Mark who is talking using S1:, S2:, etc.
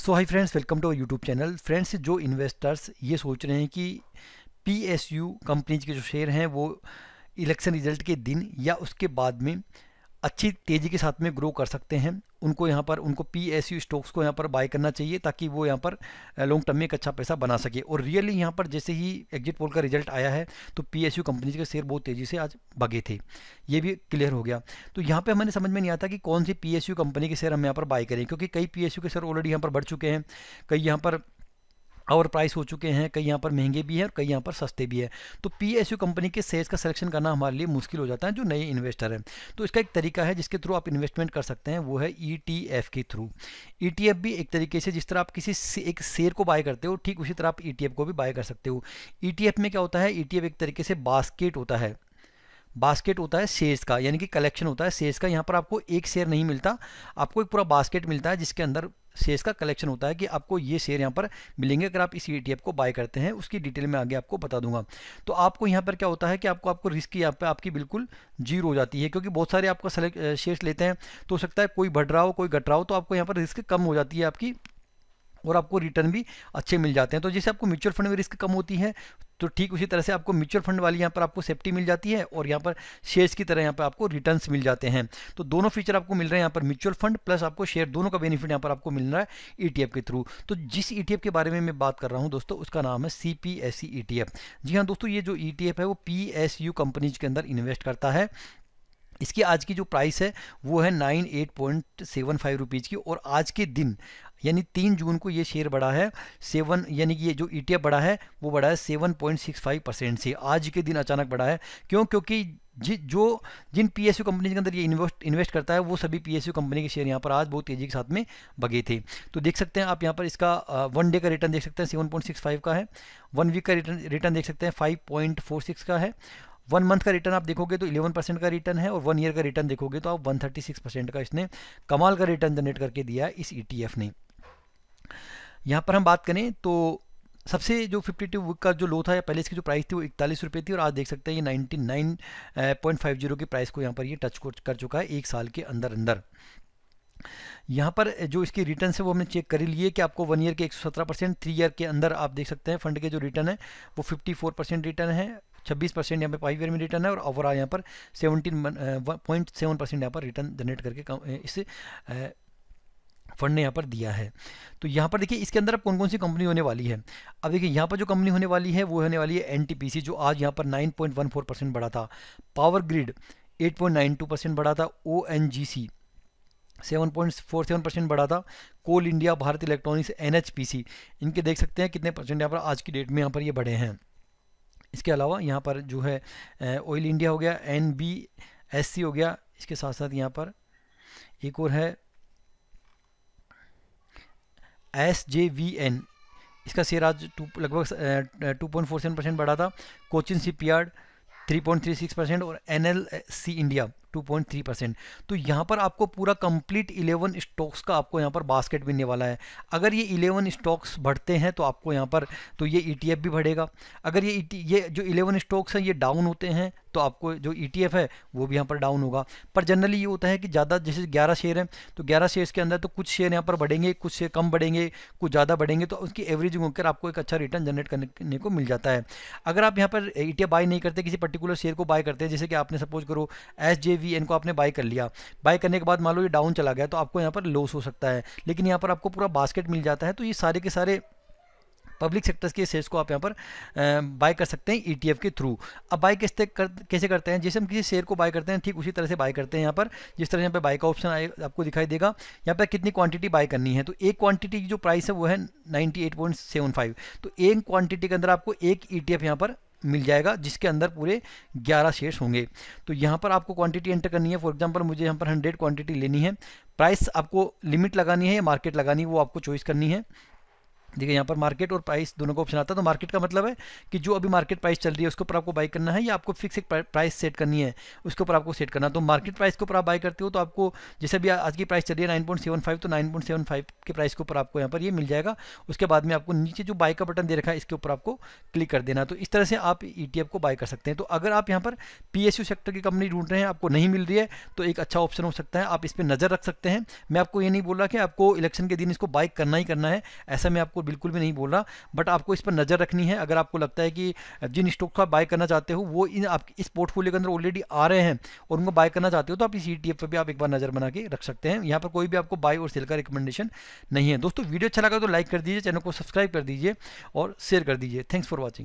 S1: So hi friends, welcome to YouTube channel. Friends, जो इन्वेस्टर्स ये सोच रहे हैं कि PSU कंपनीज के जो शेयर हैं वो इलेक्शन रिजल्ट के दिन या उसके बाद में अच्छी तेज़ी के साथ में ग्रो कर सकते हैं, उनको PSU स्टॉक्स को यहाँ पर बाय करना चाहिए ताकि वो यहाँ पर लॉन्ग टर्म में एक अच्छा पैसा बना सके। और रियली यहाँ पर जैसे ही एग्जिट पोल का रिजल्ट आया है तो PSU कंपनीज के शेयर बहुत तेज़ी से आज भागे थे, ये भी क्लियर हो गया। तो यहाँ पे हमें समझ में नहीं आता कि कौन सी PSU कंपनी के शेयर हम यहाँ पर बाय करें, क्योंकि कई PSU के शेयर ऑलरेडी यहाँ पर बढ़ चुके हैं, कई यहाँ पर और प्राइस हो चुके हैं, कई यहाँ पर महंगे भी हैं और कई यहाँ पर सस्ते भी हैं। तो PSU कंपनी के शेयर्स का सिलेक्शन करना हमारे लिए मुश्किल हो जाता है जो नए इन्वेस्टर हैं। तो इसका एक तरीका है जिसके थ्रू आप इन्वेस्टमेंट कर सकते हैं, वो है ETF के थ्रू। ETF भी एक तरीके से जिस तरह आप किसी एक शेयर को बाय करते हो, ठीक उसी तरह आप ETF को भी बाय कर सकते हो। ETF में क्या होता है, ETF एक तरीके से बास्केट होता है शेयर्स का, यानी कि कलेक्शन होता है शेयर्स का। यहाँ पर आपको एक शेयर नहीं मिलता, आपको एक पूरा बास्केट मिलता है जिसके अंदर शेयर्स का कलेक्शन होता है कि आपको ये शेयर यहाँ पर मिलेंगे अगर आप इस ETF को बाय करते हैं। उसकी डिटेल में आगे आपको बता दूंगा। तो आपको यहाँ पर क्या होता है कि आपको रिस्क यहाँ पर आपकी बिल्कुल जीरो हो जाती है, क्योंकि बहुत सारे आपका शेयर्स लेते हैं तो हो सकता है कोई बढ़ रहा हो कोई घट रहा हो, तो आपको यहाँ पर रिस्क कम हो जाती है आपकी, और आपको रिटर्न भी अच्छे मिल जाते हैं। तो जैसे आपको म्यूचुअल फंड में रिस्क कम होती है, तो ठीक उसी तरह से आपको म्यूचुअल फंड वाली यहाँ पर आपको सेफ्टी मिल जाती है और यहाँ पर शेयर्स की तरह यहाँ पर आपको रिटर्न्स मिल जाते हैं। तो दोनों फीचर आपको मिल रहे हैं यहाँ पर, म्यूचुअल फंड प्लस आपको शेयर, दोनों का बेनिफिट यहाँ पर आपको मिल रहा है ETF के थ्रू। तो जिस ETF के बारे में मैं बात कर रहा हूँ दोस्तों, उसका नाम है CPSE ETF। जी हाँ दोस्तों, ये जो ETF है वो PSU कंपनीज के अंदर इन्वेस्ट करता है। इसकी आज की जो प्राइस है वो है 98.75 रुपीज़ की, और आज के दिन यानी 3 जून को ये शेयर बढ़ा है यानी कि ये जो ETF बढ़ा है वो बढ़ा है 7.65% से। आज के दिन अचानक बढ़ा है, क्योंकि जिन PSU कंपनी के अंदर ये इन्वेस्ट करता है वो सभी PSU कंपनी के शेयर यहाँ पर आज बहुत तेज़ी के साथ में भगे थे। तो देख सकते हैं आप यहाँ पर इसका 1 डे का रिटर्न देख सकते हैं 7.65 का है, 1 वीक का रिटर्न देख सकते हैं 5.46 का है, 1 मंथ का रिटर्न आप देखोगे तो 11% का रिटर्न है, और 1 ईयर का रिटर्न देखोगे तो आप 136% का इसने कमाल का रिटर्न जनरेट करके दिया है इस ETF ने। यहाँ पर हम बात करें तो सबसे जो 52 वीक का जो लो था या पहले इसकी जो प्राइस थी वो 41 रुपये थी, और आज देख सकते हैं ये 99.50 की प्राइस को यहाँ पर ये टच कर चुका है एक साल के अंदर। यहाँ पर जो इसकी रिटर्न है वो हमने चेक कर ही लिए कि आपको 1 ईयर के 117%, 3 ईयर के अंदर आप देख सकते हैं फंड के जो रिटर्न है वो 54% रिटर्न है, 26% यहाँ पे 5 ईयर में रिटर्न है, और ओवरऑल यहाँ पर 17.7% यहाँ पर रिटर्न जनरेट करके इस फंड ने यहाँ पर दिया है। तो यहाँ पर देखिए इसके अंदर अब कौन कौन सी कंपनी होने वाली है। अब देखिए यहाँ पर जो कंपनी होने वाली है वो होने वाली है NTPC, जो आज यहाँ पर 9.14% बढ़ा था, पावर ग्रिड 8.92% बढ़ा था, ONGC 7.47% बढ़ा था, कोल इंडिया, भारत इलेक्ट्रॉनिक्स, NHPC, इनके देख सकते हैं कितने परसेंट यहाँ पर आज की डेट में यहाँ पर ये बढ़े हैं। इसके अलावा यहाँ पर जो है ऑयल इंडिया हो गया, NBSC हो गया, इसके साथ साथ यहाँ पर एक और है SJVN, इसका शेयर आज लगभग 2.47% बढ़ा था, कोचिन शिपयार्ड 3.36% और NLC इंडिया 2.3%। तो यहाँ पर आपको पूरा कंप्लीट 11 स्टॉक्स का आपको यहाँ पर बास्केट मिलने वाला है। अगर ये 11 स्टॉक्स बढ़ते हैं तो आपको यहाँ पर तो ये ETF भी बढ़ेगा। अगर ये जो 11 स्टॉक्स हैं ये डाउन होते हैं तो आपको जो ETF है वो भी यहाँ पर डाउन होगा। पर जनरली ये होता है कि ज़्यादा, जैसे 11 शेयर हैं तो 11 शेयर्स के अंदर तो कुछ शेयर यहाँ पर बढ़ेंगे, कुछ शेयर कम बढ़ेंगे, कुछ ज़्यादा बढ़ेंगे, तो उसकी एवरेजिंग होकर आपको एक अच्छा रिटर्न जनरेट करने को मिल जाता है। अगर आप यहाँ पर ETF बाय नहीं करते, किसी पर्टिकुलर शेयर को बाय करते हैं, जैसे कि आपने सपोज करो SJVN को आपने बाय कर लिया, बाय करने के बाद मान लो ये डाउन चला गया तो आपको यहाँ पर लॉस हो सकता है, लेकिन यहाँ पर आपको पूरा बास्केट मिल जाता है। तो ये सारे के सारे पब्लिक सेक्टर्स के शेयर्स को आप यहाँ पर बाय कर सकते हैं ETF के थ्रू। अब बाय कैसे करते हैं, जैसे हम किसी शेयर को बाय करते हैं ठीक उसी तरह से बाय करते हैं। यहाँ पर जिस तरह यहाँ पे बाय का ऑप्शन आपको दिखाई देगा, यहाँ पर कितनी क्वांटिटी बाय करनी है, तो एक क्वांटिटी की जो प्राइस है वो है 98.75, तो एक क्वांटिटी के अंदर आपको एक ETF यहाँ पर मिल जाएगा जिसके अंदर पूरे 11 शेयर्स होंगे। तो यहाँ पर आपको क्वांटिटी एंटर करनी है। फॉर एग्जांपल मुझे यहाँ पर 100 क्वांटिटी लेनी है, प्राइस आपको लिमिट लगानी है या मार्केट लगानी है वो आपको चॉइस करनी है। देखिए यहाँ पर मार्केट और प्राइस दोनों का ऑप्शन आता है। तो मार्केट का मतलब है कि जो अभी मार्केट प्राइस चल रही है उसके ऊपर आपको बाई करना है, या आपको फिक्स एक प्राइस सेट करनी है उसके ऊपर आपको सेट करना है। तो मार्केट प्राइस के ऊपर आप बाई करते हो तो आपको जैसे भी आज की प्राइस चल रही है 9.75, तो 9.75 के प्राइस के ऊपर आपको यहाँ पर ये मिल जाएगा। उसके बाद में आपको नीचे जो बाई का बटन दे रखा है इसके ऊपर आपको क्लिक कर देना। तो इस तरह से आप ETF को बाई कर सकते हैं। तो अगर आप यहाँ पर PSU सेक्टर की कंपनी ढूंढ रहे हैं, आपको नहीं मिल रही है, तो एक अच्छा ऑप्शन हो सकता है, आप इस पर नज़र रख सकते हैं। मैं आपको ये नहीं बोल रहा कि आपको इलेक्शन के दिन इसको बाई करना ही करना है, ऐसा मैं आपको बिल्कुल भी नहीं बोल रहा, बट आपको इस पर नज़र रखनी है। अगर आपको लगता है कि जिन स्टॉक को आप बाय करना चाहते हो वो आप इस पोर्टफोलियो के अंदर ऑलरेडी आ रहे हैं और उनको बाय करना चाहते हो, तो आप इस ETF पर भी आप एक बार नज़र बना के रख सकते हैं। यहाँ पर कोई भी आपको बाय और सेल का रिकमेंडेशन नहीं है। दोस्तों वीडियो अच्छा लगा तो लाइक कर दीजिए, चैनल को सब्सक्राइब कर दीजिए और शेयर कर दीजिए। Thanks for watching.